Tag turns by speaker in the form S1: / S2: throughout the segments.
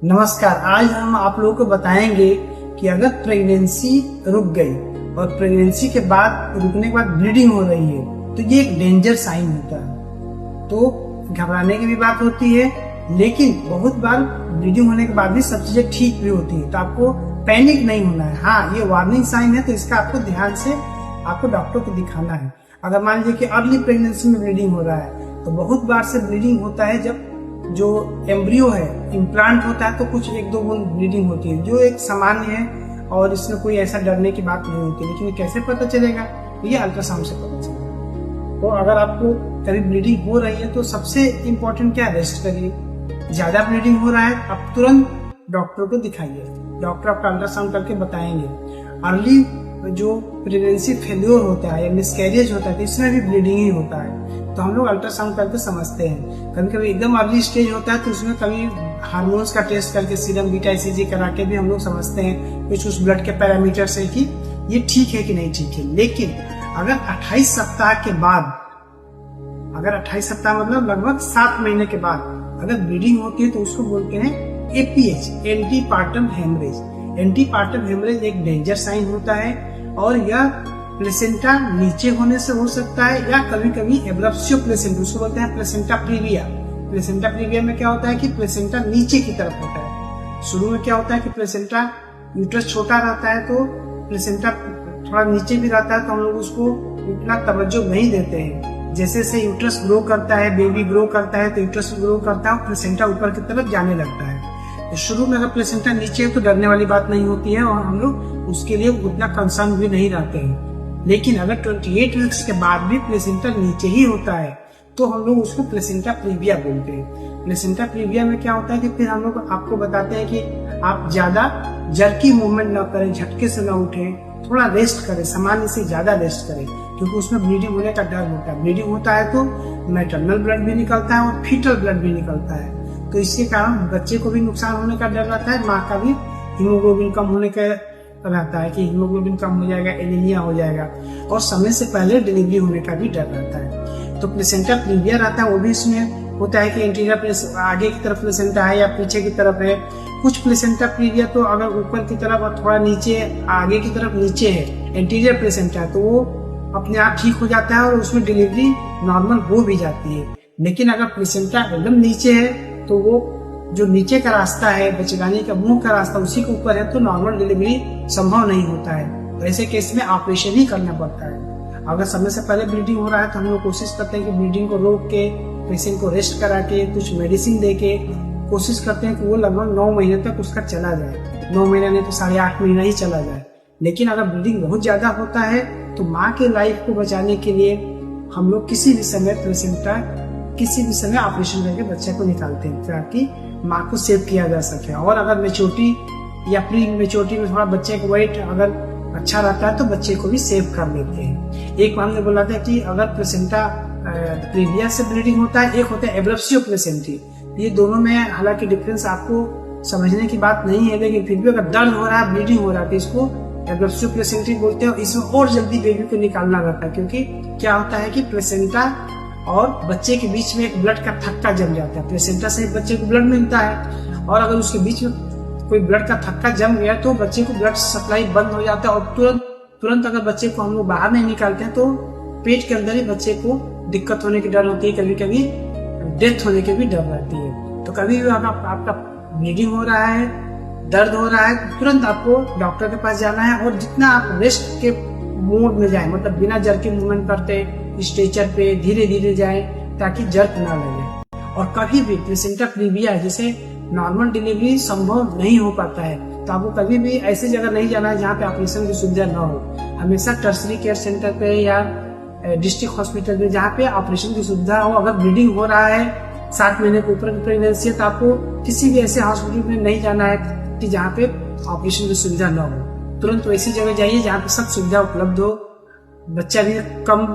S1: नमस्कार। आज हम आप लोगों को बताएंगे कि अगर प्रेगनेंसी रुक गई और प्रेगनेंसी के बाद रुकने के बाद ब्लीडिंग हो रही है तो ये एक डेंजर साइन होता है। तो घबराने की भी बात होती है, लेकिन बहुत बार ब्लीडिंग होने के बाद भी सब चीजें ठीक भी होती है, तो आपको पैनिक नहीं होना है। हाँ, ये वार्निंग साइन है तो इसका आपको ध्यान से आपको डॉक्टर को दिखाना है। अगर मान लीजिए कि अर्ली प्रेगनेंसी में ब्लीडिंग हो रहा है तो बहुत बार से ब्लीडिंग होता है जब जो एम्ब्रियो है इम्प्लांट होता है तो कुछ एक दो बूंद ब्लीडिंग होती है, जो एक सामान्य है और इसमें कोई ऐसा डरने की बात नहीं होती। लेकिन कैसे पता चलेगा? ये अल्ट्रासाउंड से पता चलेगा। तो अगर आपको कभी ब्लीडिंग हो रही है तो सबसे इम्पोर्टेंट क्या, रेस्ट करिए। ज्यादा ब्लीडिंग हो रहा है आप तुरंत डॉक्टर को दिखाइए, डॉक्टर आपका अल्ट्रासाउंड करके बताएंगे। अर्ली जो प्रेगनेंसी फेल्योर होता है या मिसकैरेज होता है तो इसमें भी ब्लीडिंग ही होता है, तो हम लोग अल्ट्रासाउंड करके समझते हैं। कभी कभी एकदम अर्ली स्टेज होता है तो उसमें कभी हार्मोन्स का टेस्ट करके सीरम बीटा ईसीजी करा के भी हम लोग समझते हैं कुछ उस ब्लड के पैरामीटर से कि ये ठीक है कि नहीं ठीक है। लेकिन अगर 28 सप्ताह के बाद, अगर 28 सप्ताह मतलब लगभग 7 महीने के बाद अगर ब्लीडिंग होती है तो उसको बोलते हैं APH, antepartum haemorrhage. Antepartum haemorrhage एक डेंजर साइन होता है और यह प्लेसेंटा नीचे होने से हो सकता है या कभी कभी एब्रप्सियो प्लेसेंटा, उसको बोलते हैं प्लेसेंटा प्रीविया। प्लेसेंटा प्रीविया में क्या होता है कि प्लेसेंटा नीचे की तरफ होता है। शुरू में क्या होता है कि प्लेसेंटा यूट्रस छोटा रहता है तो प्लेसेंटा थोड़ा नीचे भी रहता है, तो हम लोग उसको इतना तवज्जो नहीं देते हैं। जैसे जैसे यूट्रस ग्रो करता है, बेबी ग्रो करता है तो यूट्रस ग्रो करता है और प्लेसेंटा ऊपर की तरफ जाने लगता है। तो शुरू में अगर प्लेसेंटा नीचे है तो डरने वाली बात नहीं होती है और हम लोग उसके लिए उतना कंसर्न भी नहीं रहते हैं। लेकिन अगर 28 वीक्स के बाद भी प्लेसेंटा नीचे ही होता है तो हम लोग उसको प्लेसेंटा प्रीविया बोलते हैं। प्लेसेंटा प्रीविया में क्या होता है कि फिर हम लोग आपको बताते हैं कि आप ज्यादा जर्की मूवमेंट न करें, झटके से न उठें, थोड़ा रेस्ट करें, सामान्य से ज्यादा रेस्ट करें, क्योंकि उसमें ब्लीडिंग होने का डर होता है। ब्लीडिंग होता है तो मैटरनल ब्लड भी निकलता है और फीटल ब्लड भी निकलता है, तो इसके कारण बच्चे को भी नुकसान होने का डर रहता है, माँ का भी हीमोग्लोबिन कम होने का रहता है कि हीमोग्लोबिन कम हो जाएगा, एनीमिया हो जाएगा, और समय से पहले डिलीवरी होने का भी डर रहता है। तो प्लेसेंटा प्रीविया रहता है, वो भी इसमें होता है कि इंटीरियर आगे की तरफ प्लेसेंटा है या पीछे की तरफ है। कुछ प्लेसेंटा प्रीविया तो अगर ऊपर की तरफ और थोड़ा नीचे आगे की तरफ नीचे है, इंटीरियर प्लेसेंटा है, तो वो अपने आप ठीक हो जाता है और उसमें डिलीवरी नॉर्मल हो भी जाती है। लेकिन अगर प्लेसेंटा एकदम नीचे है तो वो जो नीचे का रास्ता है, बच्चेदानी का मुंह का रास्ता, उसी के ऊपर है तो नॉर्मल डिलीवरी संभव नहीं होता है। तो ऐसे केस में ऑपरेशन ही करना पड़ता है। अगर समय से पहले ब्लीडिंग हो रहा है तो हम लोग कोशिश करते हैं कि ब्लीडिंग को रोक के पेशेंट को रेस्ट करा के कुछ मेडिसिन दे के कोशिश करते हैं कि वो लगभग 9 महीने तक उसका चला जाए। 9 महीना नहीं तो 8.5 महीना ही चला जाए। लेकिन अगर ब्लीडिंग बहुत ज्यादा होता है तो माँ के लाइफ को बचाने के लिए हम लोग किसी भी समय प्लेसेंटा किसी भी समय ऑपरेशन करके बच्चे को निकालते हैं ताकि माँ को सेव किया जा सके। और अगर मेच्योरिटी या प्री मेच्योरिटी में थोड़ा बच्चे का वेट अगर अच्छा रहता है तो बच्चे को भी सेव कर लेते हैं। एक हमने बोला था कि अगर प्लेसेंटा प्रीविया से ब्लीडिंग होता है, एक होता है एब्रप्सियो प्लेसेंटी। ये दोनों में हालांकि डिफरेंस आपको समझने की बात नहीं है, लेकिन फिर भी अगर दर्द हो रहा है, ब्लीडिंग हो रहा है तो इसको एब्रप्सियो प्लेसेंटी बोलते हैं। इसमें और जल्दी बेबी को निकालना रहता है, क्योंकि क्या होता है कि प्लेसेंटा और बच्चे के बीच में एक ब्लड का थक्का जम जाता है। प्लेसेंटा से बच्चे को ब्लड मिलता है और अगर उसके बीच में कोई ब्लड का थक्का जम गया तो बच्चे को ब्लड सप्लाई बंद हो जाता है और तुरंत अगर बच्चे को हम लोग बाहर नहीं निकालते हैं तो पेट के अंदर ही बच्चे को दिक्कत होने की डर होती है, कभी कभी डेथ होने की भी डर रहती है। तो कभी भी अगर आपका ब्लीडिंग हो रहा है, दर्द हो रहा है, तुरंत आपको डॉक्टर के पास जाना है और जितना आप रेस्ट के मोड में जाए, मतलब बिना जर्की मूवमेंट करते स्ट्रेचर पे धीरे धीरे जाए ताकि जर्क ना लगे। और कभी भी प्लेसेंटा प्रीविया जैसे नॉर्मल डिलीवरी संभव नहीं हो पाता है तो आपको कभी भी ऐसी जगह नहीं जाना है जहाँ पे ऑपरेशन की सुविधा न हो। हमेशा टर्सरी केयर सेंटर पे या डिस्ट्रिक्ट हॉस्पिटल में जहाँ पे ऑपरेशन की सुविधा हो। अगर ब्लीडिंग हो रहा है, 7 महीने के ऊपर की प्रेगनेंसी है, तो आपको किसी भी ऐसे हॉस्पिटल में नहीं जाना है कि जहाँ पे ऑपरेशन की सुविधा न हो। तुरंत वैसी जगह जाइए जहाँ पे सब सुविधा उपलब्ध हो। बच्चा भी कम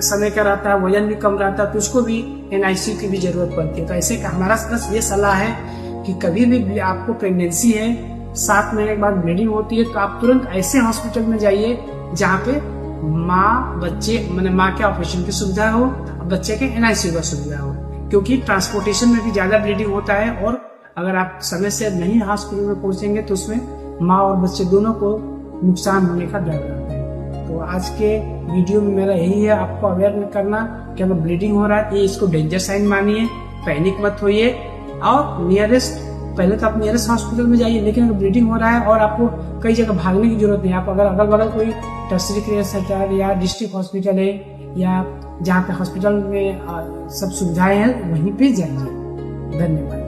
S1: समय का रहता है, वजन भी कम रहता है, तो उसको भी NICU की भी जरूरत पड़ती है। तो ऐसे हमारा बस ये सलाह है कि कभी भी आपको प्रेगनेंसी है, 7 महीने के बाद ब्लीडिंग होती है, तो आप तुरंत ऐसे हॉस्पिटल में जाइए जहाँ पे माँ बच्चे माँ के ऑपरेशन की सुविधा हो, बच्चे के NICU का सुविधा हो, क्योंकि ट्रांसपोर्टेशन में भी ज्यादा ब्लीडिंग होता है और अगर आप समय से नहीं हॉस्पिटल में पहुंचेंगे तो उसमें माँ और बच्चे दोनों को नुकसान होने का डर रहता है। तो आज के वीडियो में मेरा यही है, आपको अवेयर करना कि अगर ब्लीडिंग हो रहा है तो इसको डेंजर साइन मानिए, पैनिक मत होइए और नियरेस्ट, पहले तो आप नियरेस्ट हॉस्पिटल में जाइए। लेकिन अगर ब्लीडिंग हो रहा है और आपको कई जगह भागने की जरूरत नहीं, आप अगर अगल बगल कोई टर्शियरी केयर सेंटर या डिस्ट्रिक्ट हॉस्पिटल है या जहाँ पे हॉस्पिटल में सब सुविधाएं हैं वहीं पे जाइए। धन्यवाद।